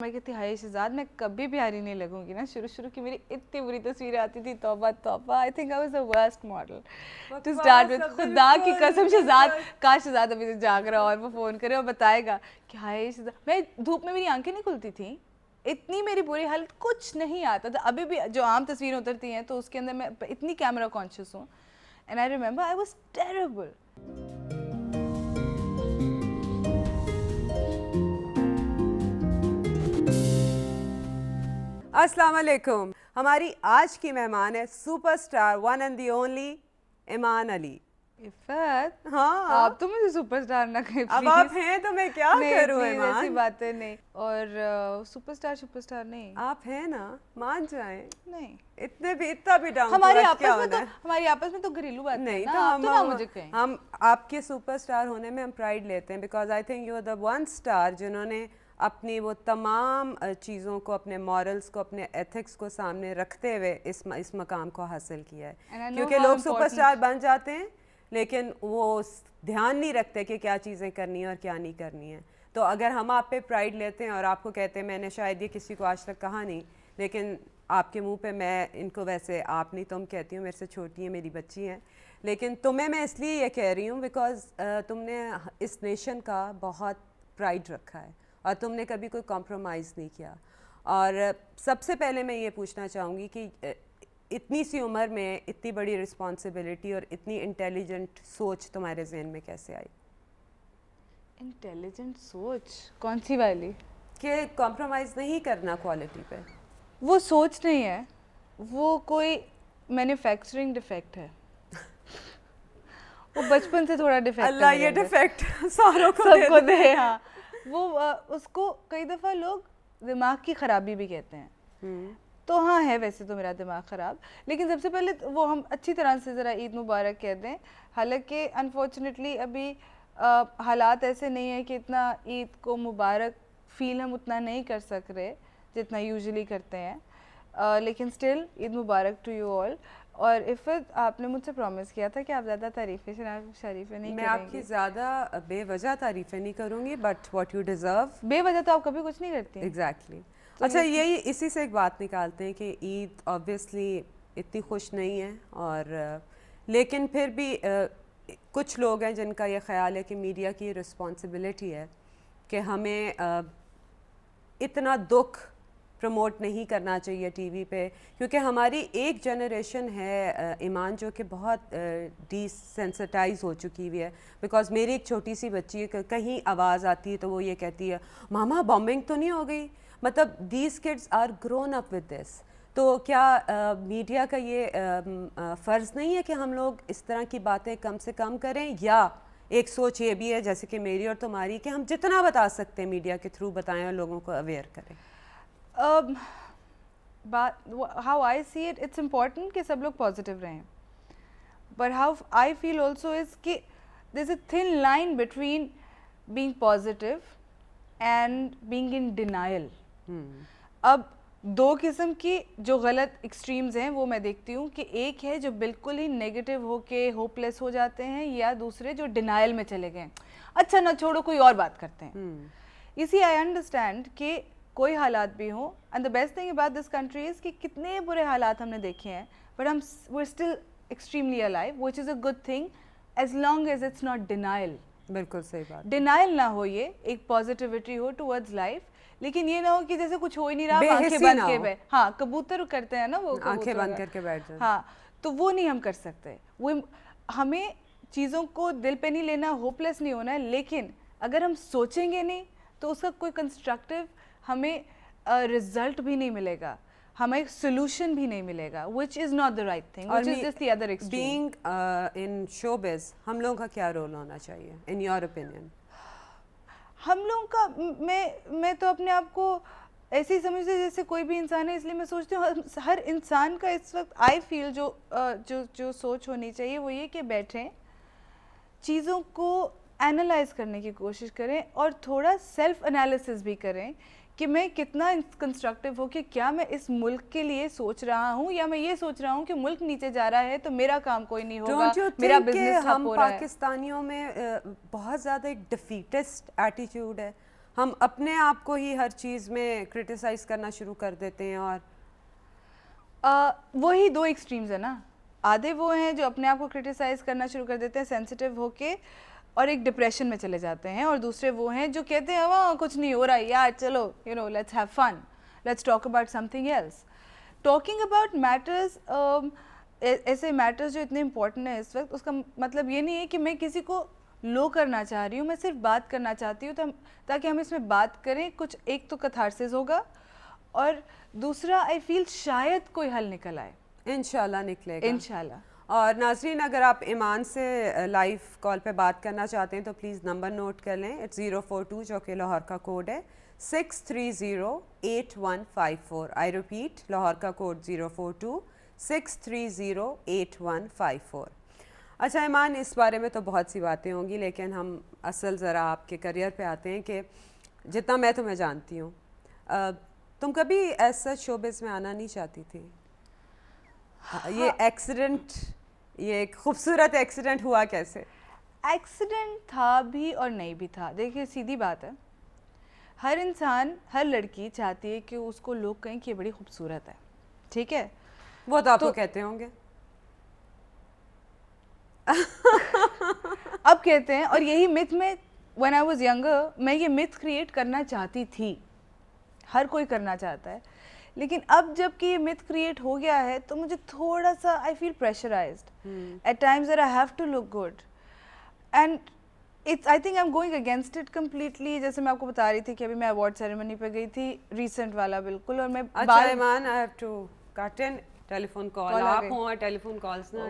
मैं कहती हाय शहजाद मैं कभी भी हारी नहीं लगूंगी ना। शुरू शुरू की मेरी इतनी बुरी तस्वीरें आती थी, तौबा तौबा। I think I was the worst model to start with. खुदा की कसम शहजाद, काश शहजाद अभी तक जाग रहा और वो फ़ोन करे और बताएगा कि हाय शहजाद, मैं धूप में मेरी आंखें नहीं खुलती थी, इतनी मेरी बुरी हालत, कुछ नहीं आता था। अभी भी जो आम तस्वीरें उतरती हैं तो उसके अंदर मैं इतनी कैमरा कॉन्शियस हूँ। And I remember I was terrible. अस्सलाम वालेकुम। हमारी आज की मेहमान है superstar one and the only Iman Ali. Iffat, हाँ आप तो मुझे सुपरस्टार ना कहें अब आप हैं तो मैं क्या करूँ ईमान? ऐसी बातें नहीं। और सुपरस्टार नहीं, आप हैं ना, मान जाएं। नहीं इतना भी डाउन हमारी आपस में तो घरेलू बात नहीं है तो ना, आप तो ना मुझे कहें। हम आपके सुपरस्टार होने में हम प्राइड लेते हैं, because I think you are the one star जिन्होंने अपनी वो तमाम चीज़ों को, अपने मॉरल्स को, अपने एथिक्स को सामने रखते हुए इस मकाम को हासिल किया है। क्योंकि लोग सुपरस्टार बन जाते हैं लेकिन वो ध्यान नहीं रखते कि क्या चीज़ें करनी है और क्या नहीं करनी है। तो अगर हम आप पे प्राइड लेते हैं और आपको कहते हैं, मैंने शायद ये किसी को आज तक कहा नहीं, लेकिन आपके मुंह पे मैं इनको, वैसे आप नहीं तुम कहती हूँ, मेरे से छोटी है, मेरी बच्ची हैं, लेकिन तुम्हें मैं इसलिए ये कह रही हूँ बिकॉज तुमने इस नेशन का बहुत प्राइड रखा है और तुमने कभी कोई कॉम्प्रोमाइज़ नहीं किया। और सबसे पहले मैं ये पूछना चाहूँगी कि इतनी सी उम्र में इतनी बड़ी रिस्पॉन्सिबिलिटी और इतनी इंटेलिजेंट सोच तुम्हारे जहन में कैसे आई? इंटेलिजेंट सोच कौन सी वाली? कि कॉम्प्रोमाइज़ नहीं करना क्वालिटी पे। वो सोच नहीं है, वो कोई मैन्युफैक्चरिंग डिफेक्ट है। वो बचपन से थोड़ा डिफेक्ट है। अल्लाह ये डिफेक्ट सारों को सबको दे। हाँ, वो उसको कई दफ़ा लोग दिमाग की ख़राबी भी कहते हैं। तो हाँ है वैसे तो मेरा दिमाग ख़राब, लेकिन सबसे पहले वो हम अच्छी तरह से ज़रा ईद मुबारक कह दें। हालांकि अनफॉर्चुनेटली अभी हालात ऐसे नहीं है कि इतना ईद को मुबारक फ़ील हम उतना नहीं कर सक रहे जितना यूजुअली करते हैं, लेकिन still Eid Mubarak to you all. और इफ़त, आपने मुझसे प्रॉमिस किया था कि आप ज़्यादा तारीफ़ें शरीफ़ें नहीं मैं करेंगी। आपकी ज़्यादा बेवजह तारीफ़ें नहीं करूँगी, बट व्हाट यू डिज़र्व। बेवजह तो आप कभी कुछ नहीं करती। एग्जैक्टली। अच्छा, यही इसी से एक बात निकालते हैं कि ईद ऑब्वियसली इतनी खुश नहीं है, और लेकिन फिर भी कुछ लोग हैं जिनका ये ख्याल है कि मीडिया की रिस्पॉन्सिबिलिटी है कि हमें इतना दुख प्रमोट नहीं करना चाहिए टीवी पे, क्योंकि हमारी एक जनरेशन है ईमान जो कि बहुत डिसेंसिटाइज हो चुकी हुई है। बिकॉज मेरी एक छोटी सी बच्ची है, कहीं आवाज़ आती है तो वो ये कहती है, मामा बॉम्बिंग तो नहीं हो गई? मतलब these kids are grown up with this. तो क्या मीडिया का ये फ़र्ज़ नहीं है कि हम लोग इस तरह की बातें कम से कम करें? या एक सोच ये भी है जैसे कि मेरी और तुम्हारी कि हम जितना बता सकते हैं मीडिया के थ्रू बताएं और लोगों को अवेयर करें? How I see it, it's important कि सब लोग पॉजिटिव रहें, but how I feel also is कि there is a thin line between being positive and being in denial. अब दो किस्म की जो गलत एक्सट्रीम्स हैं वो मैं देखती हूँ कि एक है जो बिल्कुल ही नेगेटिव होके होपलेस हो जाते हैं, या दूसरे जो डिनायल में चले गए, अच्छा ना छोड़ो कोई और बात करते हैं। इसी आई अंडरस्टैंड कि कोई हालात भी हो, and the best thing about this country is कि कितने बुरे हालात हमने देखे हैं, बट हम we still extremely alive, which is a good thing as long as it's not denial. बिल्कुल सही बात। डिनायल ना हो, ये एक पॉजिटिविटी हो टुवर्ड्स लाइफ, लेकिन ये ना हो कि जैसे कुछ हो ही नहीं रहा, आंखें बंद के बैठ। हाँ, कबूतर करते हैं ना, वो आंखें बंद करके बैठ जाए। हाँ, तो वो नहीं हम कर सकते। वो हमें चीज़ों को दिल पे नहीं लेना, होपलेस नहीं होना है, लेकिन अगर हम सोचेंगे नहीं तो उसका कोई कंस्ट्रक्टिव हमें रिजल्ट भी नहीं मिलेगा, हमें सोल्यूशन भी नहीं मिलेगा, which is not the right thing, which is just the other extreme. Being in showbiz, हम लोगों का क्या रोल होना चाहिए in your opinion? हम लोगों का, मैं तो अपने आप को ऐसे ही समझती हूँ जैसे कोई भी इंसान है, इसलिए मैं सोचती हूँ हर इंसान का इस वक्त आई फील जो सोच होनी चाहिए वो ये कि बैठें, चीज़ों को एनालाइज करने की कोशिश करें और थोड़ा सेल्फ एनालिसिस भी करें कि मैं कितना कंस्ट्रक्टिव हो, कि क्या मैं इस मुल्क के लिए सोच रहा हूँ, या मैं ये सोच रहा हूँ कि मुल्क नीचे जा रहा है तो मेरा काम कोई नहीं होगा, मेरा बिजनेस ठप हो रहा है। पाकिस्तानियों में बहुत ज़्यादा एक डिफीटिस्ट एटीट्यूड है। हम अपने आप को ही हर चीज़ में क्रिटिसाइज करना शुरू कर देते हैं और वही दो एक्सट्रीम्स है ना। आधे वो हैं जो अपने आप को क्रिटिसाइज करना शुरू कर देते हैं सेंसिटिव होके और एक डिप्रेशन में चले जाते हैं, और दूसरे वो हैं जो कहते हैं वाह कुछ नहीं हो रहा है यार, चलो let's have fun, let's talk about something else. Talking about matters, ऐसे मैटर्स जो इतने इंपॉर्टेंट हैं इस वक्त, उसका मतलब ये नहीं है कि मैं किसी को लो करना चाह रही हूँ, मैं सिर्फ बात करना चाहती हूँ ताकि हम इसमें बात करें, कुछ एक तो कथारसिस होगा और दूसरा आई फील शायद कोई हल निकल आए। इंशाल्लाह निकलेगा, इंशाल्लाह। और नाजरीन अगर आप ईमान से लाइव कॉल पे बात करना चाहते हैं तो प्लीज़ नंबर नोट कर लें, इट्स 042 जो कि लाहौर का कोड है, 6308154। आई रिपीट, लाहौर का कोड 042 6308154। अच्छा ईमान, इस बारे में तो बहुत सी बातें होंगी, लेकिन हम असल ज़रा आपके करियर पे आते हैं कि जितना मैं तुम्हें जानती हूँ, तुम कभी ऐसा शोबिज़ में आना नहीं चाहती थी? ये एक्सीडेंट, ये एक खूबसूरत एक्सीडेंट हुआ कैसे? एक्सीडेंट था भी और नहीं भी था। देखिए सीधी बात है, हर इंसान, हर लड़की चाहती है कि उसको लोग कहें कि ये बड़ी खूबसूरत है, ठीक है? वो तो आपको कहते होंगे। अब कहते हैं, और यही मिथ में व्हेन आई वाज यंगर मैं ये मिथ क्रिएट करना चाहती थी, हर कोई करना चाहता है, लेकिन अब जबकि ये मिथ क्रिएट हो गया है तो मुझे थोड़ा सा I feel pressurised at times that I have to look good, and it's I think I am going against it completely. जैसे मैं आपको बता रही थी कि अभी मैं अवार्ड सेरेमनी पे गई थी, रिसेंट वाला बिल्कुल, और मैं अच्छा Iman, I have to cut in telephone call, आप हो और टेलीफोन कॉल्स ना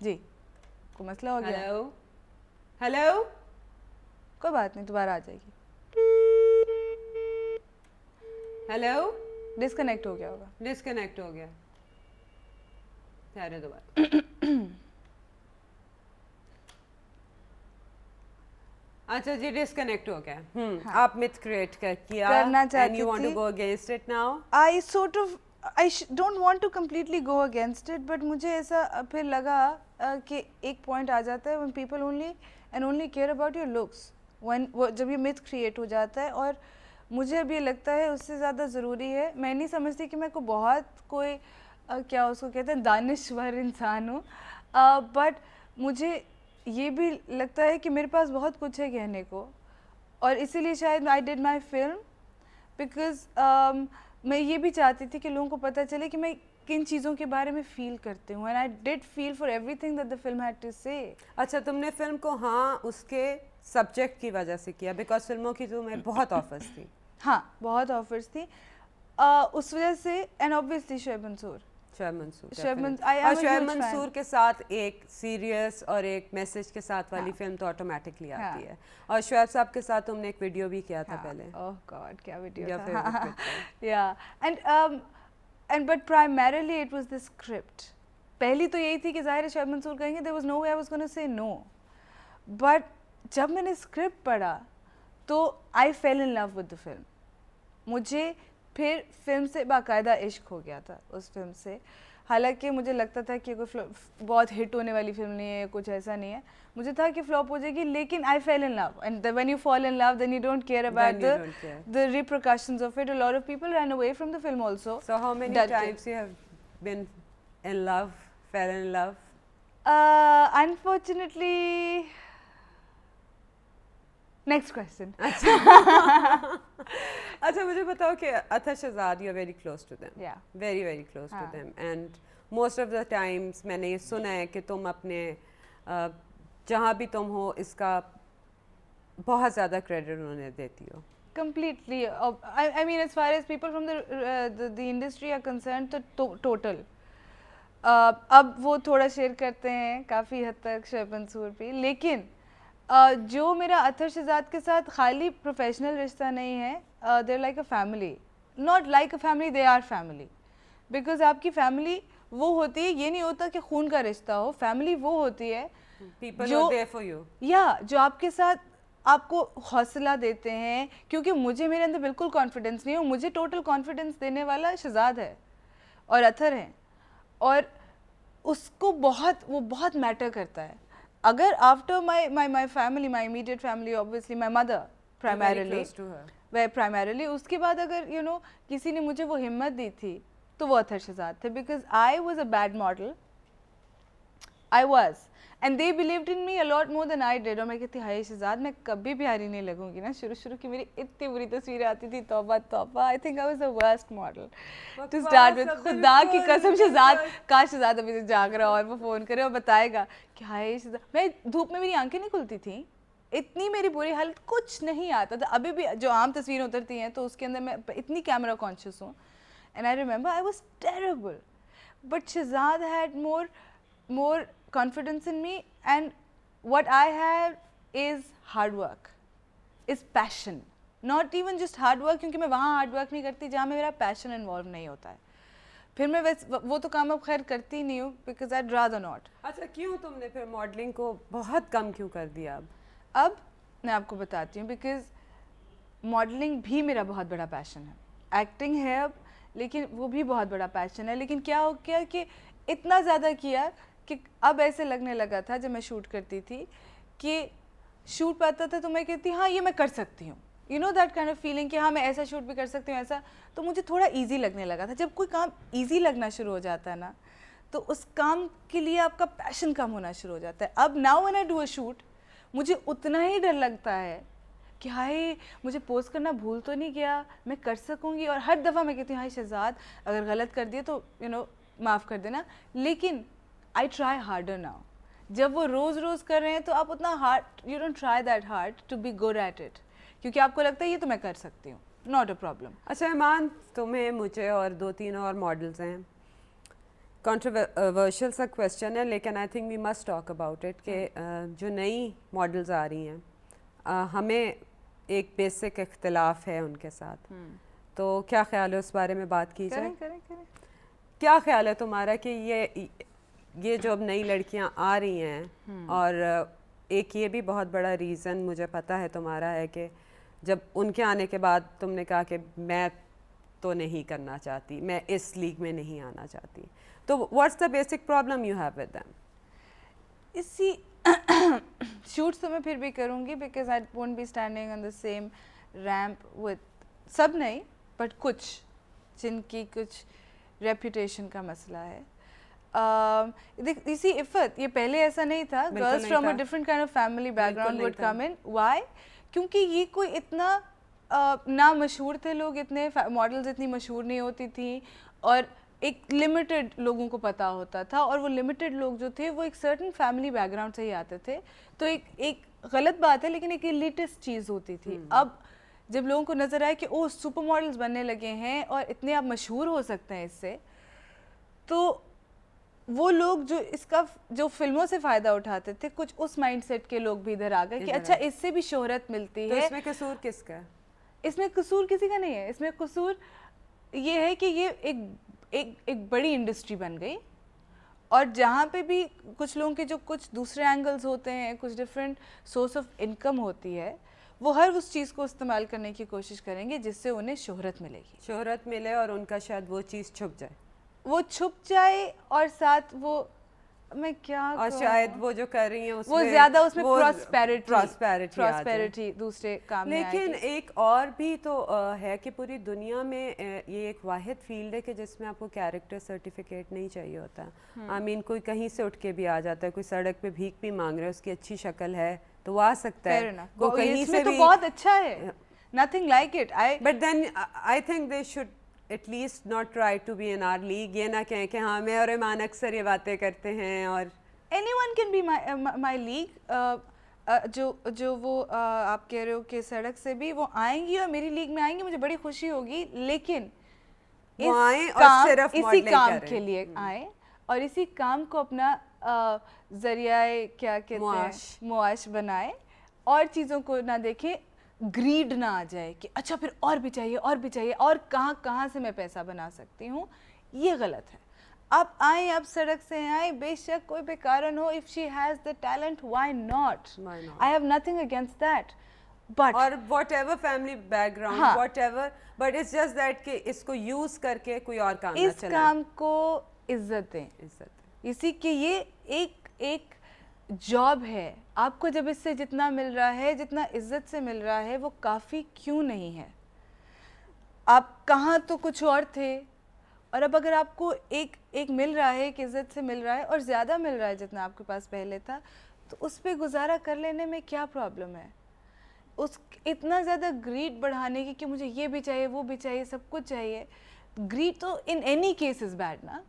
जी, कोई मसला हो गया? हेलो हेलो, कोई बात नहीं, दोबारा आ जाएगी। हेलो, डिस्कनेक्ट हो गया होगा। डिस्कनेक्ट हो गया, दोबारा। अच्छा जी, डिस्कनेक्ट हो गया। हाँ। आप मिथ क्रिएट करना चाहती and you want to go against it now? I sort of don't want to completely go against it, but मुझे ऐसा फिर लगा कि एक पॉइंट आ जाता है when people only care about your looks, जब ये मिथ क्रिएट हो जाता है, और मुझे अब ये लगता है उससे ज़्यादा ज़रूरी है। मैं नहीं समझती कि मैं को बहुत कोई क्या उसको कहते हैं दानिश्वर इंसान हूँ, बट मुझे ये भी लगता है कि मेरे पास बहुत कुछ है कहने को, और इसीलिए शायद I did my film because मैं ये भी चाहती थी कि लोगों को पता चले कि मैं किन चीज़ों के बारे में फ़ील करती हूँ, and I did feel for everything that the film had to say. अच्छा, तुमने फिल्म को हाँ उसके सब्जेक्ट की वजह से किया, बिकॉज फिल्मों की तुम्हें बहुत ऑफर्स थी? हाँ, बहुत ऑफर्स थी, उस वजह से, एंड ऑब्वियसली शोएब मंसूर के साथ एक सीरियस और एक मैसेज के साथ वाली फिल्म तो ऑटोमेटिकली आती है, और शोएब साहब के साथ तुमने एक वीडियो भी किया था पहले। ओह गॉड, क्या वीडियो था। या and but primarily it was the script. पहली तो यही थी कि ज़ाहिर है शोएब मंसूर कहेंगे, there was no way I was gonna say no, but जब मैंने स्क्रिप्ट पढ़ा तो I fell in love with the film. मुझे फिर फिल्म से बाकायदा इश्क हो गया था उस फिल्म से। हालांकि मुझे लगता था कि कोई बहुत हिट होने वाली फिल्म नहीं है, कुछ ऐसा नहीं है, मुझे था कि फ्लॉप हो जाएगी, लेकिन I fell in love, and when you fall in love then you don't care about the repercussions of it. A lot of people run away from the film also. So how many times you have been in love, fell in love? Unfortunately, next question. अच्छा मुझे बताओ कि Athar Shahzad, you are very close to them, very very close to them, and most of the times मैंने ये सुना है कि तुम अपने जहाँ भी तुम हो इसका बहुत ज़्यादा क्रेडिट उन्हें देती हो। Completely. I mean, as far as people from the industry are concerned, तो total. अब वो थोड़ा शेयर करते हैं काफ़ी हद तक शोएब मंसूर भी, लेकिन जो मेरा अतर शहजाद के साथ खाली प्रोफेशनल रिश्ता नहीं है, there like a family, not like a family, they are family, because आपकी फैमिली वो होती है, ये नहीं होता कि खून का रिश्ता हो, फैमिली वो होती है जो जो आपके साथ आपको हौसला देते हैं, क्योंकि मुझे मेरे अंदर बिल्कुल कॉन्फिडेंस नहीं है, मुझे टोटल कॉन्फिडेंस देने वाला शहजाद है और अतर है, और उसको वो बहुत मैटर करता है। अगर after my family, my immediate family, obviously my mother primarily, close to her. वह primarily, उसके बाद अगर किसी ने मुझे वो हिम्मत दी थी तो वो अतर शहजाद थे, because I was a bad model. I was, and they believed in me a lot more than I did. और मैं कहती हाय शहजाद मैं कभी भी हारी नहीं लगूंगी ना, शुरू की मेरी इतनी बुरी तस्वीरें आती थी, तौबा तौबा. I think I was the worst model to start with. खुदा की कसम शहजाद, काश शहजाद अभी तक जाग रहा और वो फ़ोन करे और बताएगा कि हाय शहजाद, मैं धूप में मेरी आंखें नहीं खुलती थी, इतनी मेरी बुरी हालत, कुछ नहीं आता था. अभी भी जो आम तस्वीरें उतरती हैं तो उसके अंदर मैं इतनी कैमरा कॉन्शियस हूँ. And I remember I was terrible, but Shehzad had more confidence in me, and what I have is hard work, is passion, not even just hard work, क्योंकि मैं वहाँ hard work नहीं करती जहाँ में मेरा passion involve नहीं होता है. फिर मैं वो तो काम अब खैर करती नहीं हूँ, because I'd rather not. अच्छा, क्यों तुमने फिर मॉडलिंग को बहुत कम क्यों कर दिया? अब मैं आपको बताती हूँ, because मॉडलिंग भी मेरा बहुत बड़ा पैशन है, एक्टिंग है अब, लेकिन वो भी बहुत बड़ा पैशन है. लेकिन क्या हो गया कि इतना ज़्यादा किया कि अब ऐसे लगने लगा था जब मैं शूट करती थी कि शूट पे आता था तो मैं कहती हाँ ये मैं कर सकती हूँ, you know that kind of feeling कि हाँ मैं ऐसा शूट भी कर सकती हूँ ऐसा. तो मुझे थोड़ा इजी लगने लगा था. जब कोई काम इजी लगना शुरू हो जाता है ना तो उस काम के लिए आपका पैशन कम होना शुरू हो जाता है. अब now when I do a shoot मुझे उतना ही डर लगता है कि हाय मुझे पोज करना भूल तो नहीं गया, मैं कर सकूँगी. और हर दफ़ा मैं कहती हूँ हाय शहजाद अगर गलत कर दिए तो माफ़ कर देना. लेकिन I try harder now. जब वो रोज़ कर रहे हैं तो आप उतना hard, you don't try that hard to be good at it, क्योंकि आपको लगता है ये तो मैं कर सकती हूँ, not a problem. अच्छा ईमान, तुम्हें, मुझे और 2-3 और मॉडल्स हैं. कंट्रोवर्शियल सा क्वेश्चन है लेकिन I think we must talk about it कि जो नई मॉडल्स आ रही हैं हमें एक बेसिक इख्तिलाफ है उनके साथ. तो क्या ख्याल है उस बारे में बात की जाए? करें. क्या ख्याल है तुम्हारा कि ये जो अब नई लड़कियां आ रही हैं और एक ये भी बहुत बड़ा रीज़न मुझे पता है तुम्हारा है कि जब उनके आने के बाद तुमने कहा कि मैं तो नहीं करना चाहती, मैं इस लीग में नहीं आना चाहती, तो what's the basic problem you have with them? इसी शूट्स तो मैं फिर भी करूँगी because I won't be standing on the same ramp with सब नहीं बट कुछ जिनकी कुछ रेपुटेशन का मसला है. इसी इफ़त ये पहले ऐसा नहीं था. Girls from a different kind of family background would come in. Why? क्योंकि ये कोई इतना ना मशहूर थे लोग, इतने मॉडल्स इतनी मशहूर नहीं होती थी और एक लिमिटेड लोगों को पता होता था. और वो लिमिटेड लोग जो थे वो एक सर्टन फैमिली बैकग्राउंड से ही आते थे. तो एक गलत बात है लेकिन एक एलिटिस्ट चीज़ होती थी. अब जब लोगों को नज़र आया कि ओह सुपर मॉडल्स बनने लगे हैं और इतने आप मशहूर हो सकते हैं इससे, तो वो लोग जो फिल्मों से फ़ायदा उठाते थे, कुछ उस माइंडसेट के लोग भी इधर आ गए कि अच्छा इससे भी शोहरत मिलती तो है. इसमें कसूर किसका है? इसमें कसूर किसी का नहीं है. इसमें कसूर ये है कि ये एक बड़ी इंडस्ट्री बन गई और जहाँ पे भी कुछ लोगों के जो कुछ दूसरे एंगल्स होते हैं, कुछ डिफरेंट सोर्स ऑफ इनकम होती है, वो हर उस चीज़ को इस्तेमाल करने की कोशिश करेंगे जिससे उन्हें शोहरत मिलेगी. शोहरत मिले और उनका शायद वो चीज़ छुप जाए, वो छुप जाए और साथ वो मैं क्या और शायद वो जो कर रही हैं उसमें वो ज़्यादा उसमें प्रॉस्पेरिटी दूसरे काम में लेकिन एक और भी तो है कि पूरी दुनिया में ये एक वाहिद फील्ड है कि जिसमें आपको कैरेक्टर सर्टिफिकेट नहीं चाहिए होता. आई मीन कोई कहीं से उठ के भी आ जाता है, कोई सड़क पे भीख भी मांग रहा है, उसकी अच्छी शक्ल है तो वो आ सकता है. वो कहीं से तो बहुत अच्छा है, nothing like it. But then I think they should at least not try to be in our league. ये ना कहें कि हाँ मैं और ईमान अक्सर ये बातें करते हैं. और anyone can be my league. जो वो आप कह रहे हो कि सड़क से भी वो आएंगी और मेरी लीग में आएंगी, मुझे बड़ी खुशी होगी. लेकिन वो आए और सिर्फ इसी काम के लिए आए और इसी काम को अपना जरिया क्या कहते हैं मुआश बनाए और चीज़ों को ना देखें, ग्रीड ना आ जाए कि अच्छा फिर और भी चाहिए और कहाँ से मैं पैसा बना सकती हूँ. ये गलत है. आप आए, आप सड़क से आए, बेशक कोई भी कारण हो, if she has the talent why not, I have nothing against that. But और whatever family background whatever, but it's just that कि इसको यूज करके कोई और काम ना चलाए. इस काम को इज्जत दें. इसी के ये एक जॉब है, आपको जब इससे जितना मिल रहा है, जितना इज्जत से मिल रहा है, वो काफ़ी क्यों नहीं है? आप कहाँ तो कुछ और थे, और अब अगर आपको एक एक मिल रहा है, एक इज्जत से मिल रहा है और ज़्यादा मिल रहा है जितना आपके पास पहले था, तो उस पे गुजारा कर लेने में क्या प्रॉब्लम है? उस इतना ज़्यादा ग्रीड बढ़ाने की कि मुझे ये भी चाहिए, वो भी चाहिए, सब कुछ चाहिए, ग्रीड तो in any case is bad ना,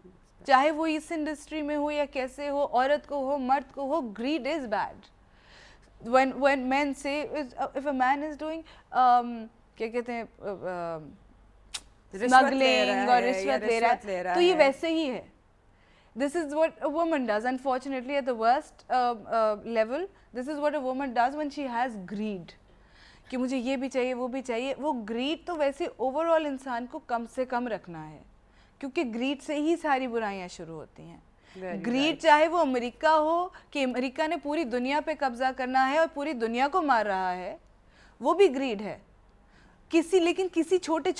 चाहे वो इस इंडस्ट्री में हो या कैसे हो, औरत को हो, मर्द को हो, greed is bad. When men say if a man is doing क्या कहते हैं स्मगलिंग और रिश्वत ले रहा है, तो ये वैसे ही है. This is what a woman does. Unfortunately, at the worst level, this is what a woman does when she has greed. कि मुझे ये भी चाहिए, वो भी चाहिए. वो greed तो वैसे ओवरऑल इंसान को कम से कम रखना है, क्योंकि greed से ही सारी बुराइयां शुरू होती हैं. ग्रीड चाहे वो अमेरिका हो कि अमेरिका ने पूरी दुनिया पे कब्जा करना है और पूरी दुनिया को मार रहा है, वो भी ग्रीड है. लेकिन किसी छोटे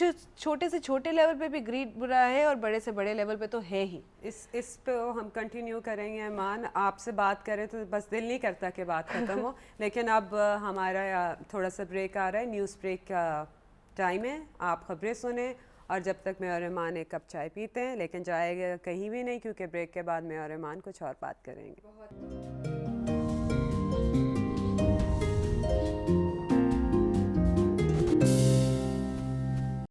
से छोटे लेवल पे भी ग्रीड बुरा है और बड़े से बड़े लेवल पे तो है ही. इस पे हम कंटिन्यू करेंगे. ईमान, आपसे बात करें तो बस दिल नहीं करता कि बात ख़त्म हो. लेकिन अब हमारा थोड़ा सा ब्रेक आ रहा है, न्यूज़ ब्रेक का टाइम है. आप खबरें सुने और जब तक मैं और ईमान एक कप चाय पीते हैं, लेकिन जाएगा कहीं भी नहीं, क्योंकि ब्रेक के बाद मैं और ईमान कुछ और बात करेंगे.